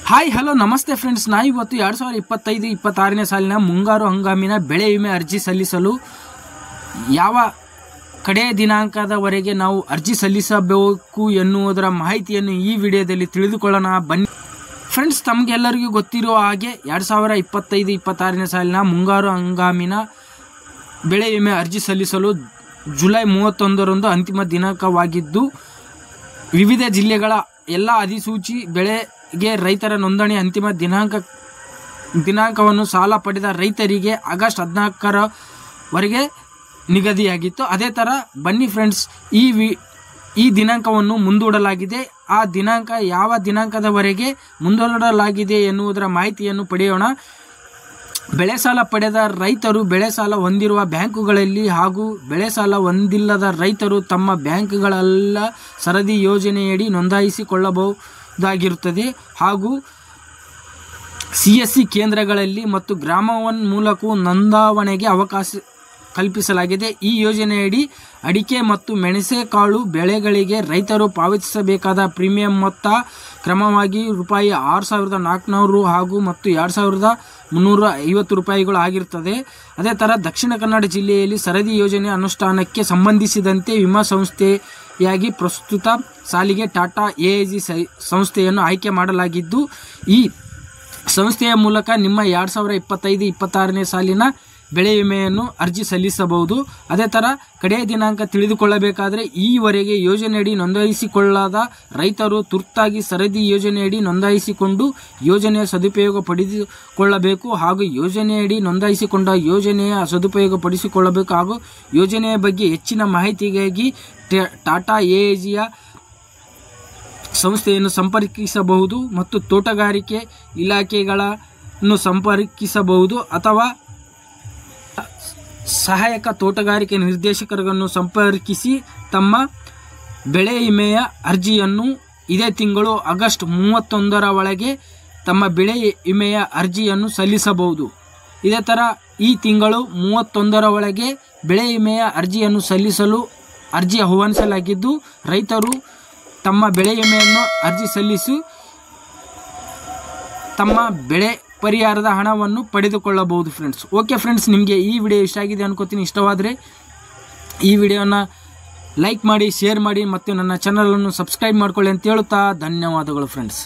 Hi hello ನಮಸ್ತೆ friends, ನಾವು ಇವತ್ತು 2025-26ನೇ ಸಾಲಿನ ಮುಂಗಾರು ಹಂಗಾಮಿನ ಬೆಳೆ ವಿಮೆ ಅರ್ಜಿ ಸಲ್ಲಿಸಲು ಯಾವ ಕಡೆಯ ದಿನಾಂಕದವರೆಗೆ ನಾವು ಅರ್ಜಿ ಸಲ್ಲಿಸಬೇಕು ಎನ್ನುವುದರ ಮಾಹಿತಿಯನ್ನು ಈ ವಿಡಿಯೋದಲ್ಲಿ ತಿಳಿದುಕೊಳ್ಳೋಣ ಬನ್ನಿ ಫ್ರೆಂಡ್ಸ್. ತಮಗೆಲ್ಲರಿಗೂ ಗೊತ್ತಿರುವ ಹಾಗೆ 2025-26ನೇ ಸಾಲಿನ ಮುಂಗಾರು ಹಂಗಾಮಿನ ಬೆಳೆ ವಿಮೆ ಅರ್ಜಿ ಸಲ್ಲಿಸಲು ಜುಲೈ 31ರಂದು ಅಂತಿಮ ದಿನಾಂಕವಾಗಿದ್ದು, ವಿವಿಧ ಜಿಲ್ಲೆಗಳ ಎಲ್ಲ ಅಧಿಸೂಚಿ ಬೆಳೆಗೆ ರೈತರ ನೋಂದಣಿ ಅಂತಿಮ ದಿನಾಂಕವನ್ನು ಸಾಲ ಪಡೆದ ರೈತರಿಗೆ ಆಗಸ್ಟ್ 14ರವರೆಗೆ ನಿಗದಿಯಾಗಿತ್ತು. ಅದೇ ಥರ ಬನ್ನಿ ಫ್ರೆಂಡ್ಸ್, ಈ ದಿನಾಂಕವನ್ನು ಮುಂದೂಡಲಾಗಿದೆ. ಆ ದಿನಾಂಕ ಯಾವ ದಿನಾಂಕದವರೆಗೆ ಮುಂದೂಡಲಾಗಿದೆ ಎನ್ನುವುದರ ಮಾಹಿತಿಯನ್ನು ಪಡೆಯೋಣ. ಬೆಳೆ ಸಾಲ ಪಡೆದ ರೈತರು ಬೆಳೆ ಸಾಲ ಹೊಂದಿರುವ ಬ್ಯಾಂಕುಗಳಲ್ಲಿ ಹಾಗೂ ಬೆಳೆ ಸಾಲ ಹೊಂದಿಲ್ಲದ ರೈತರು ತಮ್ಮ ಬ್ಯಾಂಕ್ಗಳೆಲ್ಲ ಸರದಿ ಯೋಜನೆಯಡಿ ನೋಂದಾಯಿಸಿಕೊಳ್ಳಬಹುದಾಗಿರುತ್ತದೆ ಹಾಗೂ CSC ಕೇಂದ್ರಗಳಲ್ಲಿ ಮತ್ತು ಗ್ರಾಮ1 ಮೂಲಕವೂ ನೋಂದಾವಣೆಗೆ ಅವಕಾಶ ಕಲ್ಪಿಸಲಾಗಿದೆ. ಈ ಯೋಜನೆಯಡಿ ಅಡಿಕೆ ಮತ್ತು ಮೆಣಸೆಕಾಳು ಬೆಳೆಗಳಿಗೆ ರೈತರು ಪಾವತಿಸಬೇಕಾದ ಪ್ರೀಮಿಯಂ ಮೊತ್ತ ಕ್ರಮವಾಗಿ ₹6,400 ಹಾಗೂ ಮತ್ತು ₹2,350 ಆಗಿರುತ್ತದೆ. ಅದೇ ಥರ ದಕ್ಷಿಣ ಕನ್ನಡ ಜಿಲ್ಲೆಯಲ್ಲಿ ಸರದಿ ಯೋಜನೆ ಅನುಷ್ಠಾನಕ್ಕೆ ಸಂಬಂಧಿಸಿದಂತೆ ವಿಮಾ ಸಂಸ್ಥೆಯಾಗಿ ಪ್ರಸ್ತುತ ಸಾಲಿಗೆ ಟಾಟಾ AIG ಸಂಸ್ಥೆಯನ್ನು ಆಯ್ಕೆ ಮಾಡಲಾಗಿದ್ದು, ಈ ಸಂಸ್ಥೆಯ ಮೂಲಕ ನಿಮ್ಮ 2025-26ನೇ ಸಾಲಿನ ಬೆಳೆ ವಿಮೆಯನ್ನು ಅರ್ಜಿ ಸಲ್ಲಿಸಬಹುದು. ಅದೇ ಥರ ಕಡೆಯ ದಿನಾಂಕ ತಿಳಿದುಕೊಳ್ಳಬೇಕಾದರೆ ಈವರೆಗೆ ಯೋಜನೆಯಡಿ ನೋಂದಾಯಿಸಿಕೊಳ್ಳದ ರೈತರು ತುರ್ತಾಗಿ ಸರದಿ ಯೋಜನೆಯಡಿ ನೋಂದಾಯಿಸಿಕೊಂಡು ಯೋಜನೆಯ ಸದುಪಯೋಗ ಪಡೆದುಕೊಳ್ಳಬೇಕು ಹಾಗೂ ಯೋಜನೆಯಡಿ ನೋಂದಾಯಿಸಿಕೊಂಡ ಯೋಜನೆಯ ಸದುಪಯೋಗ ಪಡಿಸಿಕೊಳ್ಳಬೇಕು ಹಾಗೂ ಯೋಜನೆಯ ಬಗ್ಗೆ ಹೆಚ್ಚಿನ ಮಾಹಿತಿಗಾಗಿ ಟಾಟಾ AIGಯ ಸಂಸ್ಥೆಯನ್ನು ಸಂಪರ್ಕಿಸಬಹುದು ಮತ್ತು ತೋಟಗಾರಿಕೆ ಇಲಾಖೆಗಳನ್ನು ಸಂಪರ್ಕಿಸಬಹುದು ಅಥವಾ ಸಹಾಯಕ ತೋಟಗಾರಿಕೆ ನಿರ್ದೇಶಕರನ್ನು ಸಂಪರ್ಕಿಸಿ ತಮ್ಮ ಬೆಳೆ ವಿಮೆಯ ಅರ್ಜಿಯನ್ನು ಇದೇ ತಿಂಗಳು ಆಗಸ್ಟ್ 31ರ ಒಳಗೆ ತಮ್ಮ ಬೆಳೆ ವಿಮೆಯ ಅರ್ಜಿಯನ್ನು ಸಲ್ಲಿಸಬಹುದು. ಇದೇ ಥರ ಈ ತಿಂಗಳು 31ರ ಒಳಗೆ ಬೆಳೆ ವಿಮೆಯ ಅರ್ಜಿಯನ್ನು ಸಲ್ಲಿಸಲು ಅರ್ಜಿ ಆಹ್ವಾನಿಸಲಾಗಿದ್ದು, ರೈತರು ತಮ್ಮ ಬೆಳೆ ವಿಮೆಯನ್ನು ಅರ್ಜಿ ಸಲ್ಲಿಸಿ ತಮ್ಮ ಬೆಳೆ ಪರಿಹಾರದ ಹಣವನ್ನು ಪಡೆದುಕೊಳ್ಳಬಹುದು ಫ್ರೆಂಡ್ಸ್. ಓಕೆ ಫ್ರೆಂಡ್ಸ್, ನಿಮಗೆ ಈ ವಿಡಿಯೋ ಇಷ್ಟ ಆಗಿದೆ ಅನ್ಕೋತೀನಿ. ಇಷ್ಟವಾದರೆ ಈ ವಿಡಿಯೋನ ಲೈಕ್ ಮಾಡಿ, ಶೇರ್ ಮಾಡಿ ಮತ್ತು ನನ್ನ ಚಾನಲನ್ನು ಸಬ್ಸ್ಕ್ರೈಬ್ ಮಾಡ್ಕೊಳ್ಳಿ ಅಂತ ಹೇಳುತ್ತಾ ಧನ್ಯವಾದಗಳು ಫ್ರೆಂಡ್ಸ್.